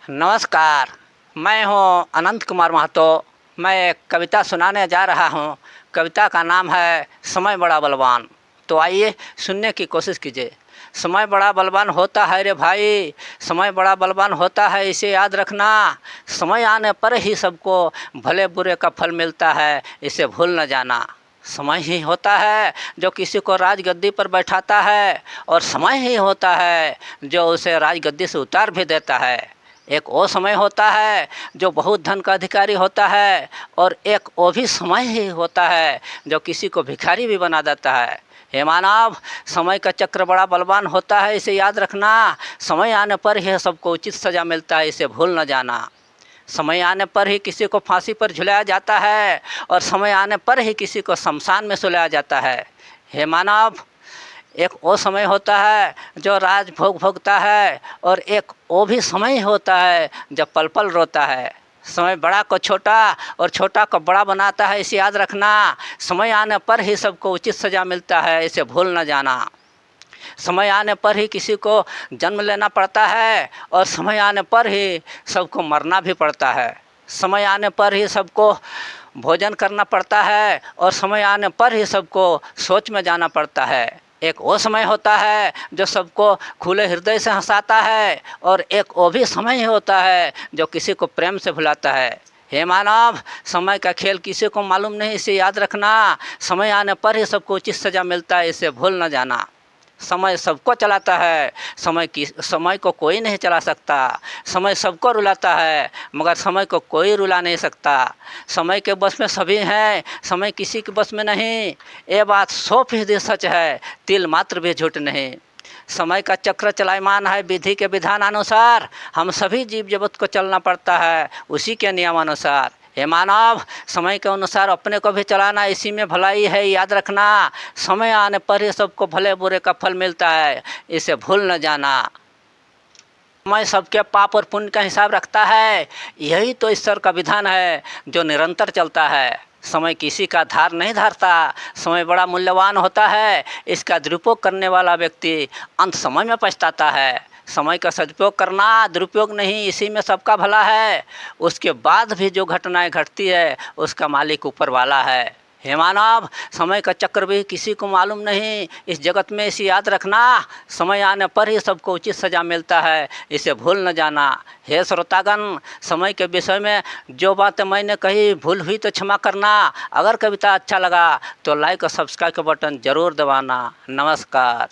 नमस्कार, मैं हूँ अनंत कुमार महतो। मैं एक कविता सुनाने जा रहा हूँ। कविता का नाम है समय बड़ा बलवान। तो आइए सुनने की कोशिश कीजिए। समय बड़ा बलवान होता है रे भाई, समय बड़ा बलवान होता है, इसे याद रखना। समय आने पर ही सबको भले बुरे का फल मिलता है, इसे भूल न जाना। समय ही होता है जो किसी को राजगद्दी पर बैठाता है, और समय ही होता है जो उसे राजगद्दी से उतार भी देता है। एक वो समय होता है जो बहुत धन का अधिकारी होता है, और एक वो भी समय ही होता है जो किसी को भिखारी भी बना देता है। हे मानव, समय का चक्र बड़ा बलवान होता है, इसे याद रखना। समय आने पर ही सबको उचित सज़ा मिलता है, इसे भूल न जाना। समय आने पर ही किसी को फांसी पर झुलाया जाता है, और समय आने पर ही किसी को शमशान में सुलाया जाता है। हे मानव, एक वो समय होता है जो राज भोग भोगता है, और एक वो भी समय होता है जब पल पल रोता है। समय बड़ा को छोटा और छोटा को बड़ा बनाता है, इसे याद रखना। समय आने पर ही सबको उचित सज़ा मिलता है, इसे भूल न जाना। समय आने पर ही किसी को जन्म लेना पड़ता है, और समय आने पर ही सबको मरना भी पड़ता है। समय आने पर ही सबको भोजन करना पड़ता है, और समय आने पर ही सबको सोच में जाना पड़ता है। एक वो समय होता है जो सबको खुले हृदय से हंसाता है, और एक वो भी समय ही होता है जो किसी को प्रेम से भुलाता है। हे मानव, समय का खेल किसी को मालूम नहीं, इसे याद रखना। समय आने पर ही सबको उचित सज़ा मिलता है, इसे भूल न जाना। समय सबको चलाता है, समय को कोई नहीं चला सकता। समय सबको रुलाता है, मगर समय को कोई रुला नहीं सकता। समय के बस में सभी हैं, समय किसी के बस में नहीं। ये बात 100% सच है, तिल मात्र भी झूठ नहीं। समय का चक्र चलायमान है विधि के विधान अनुसार। हम सभी जीव जगत को चलना पड़ता है उसी के नियमानुसार। हे मानव, समय के अनुसार अपने को भी चलाना, इसी में भलाई है, याद रखना। समय आने पर ही सबको भले बुरे का फल मिलता है, इसे भूल न जाना। समय सबके पाप और पुण्य का हिसाब रखता है, यही तो ईश्वर का विधान है जो निरंतर चलता है। समय किसी का धार नहीं धारता, समय बड़ा मूल्यवान होता है, इसका दुरुपयोग करने वाला व्यक्ति अंत समय में पछताता है। समय का सदुपयोग करना, दुरुपयोग नहीं, इसी में सबका भला है। उसके बाद भी जो घटनाएं घटती है उसका मालिक ऊपर वाला है। हे मानव, समय का चक्र भी किसी को मालूम नहीं इस जगत में, इसे याद रखना। समय आने पर ही सबको उचित सज़ा मिलता है, इसे भूल न जाना। हे श्रोतागण, समय के विषय में जो बातें मैंने कही भूल हुई तो क्षमा करना। अगर कविता अच्छा लगा तो लाइक और सब्सक्राइब का बटन ज़रूर दबाना। नमस्कार।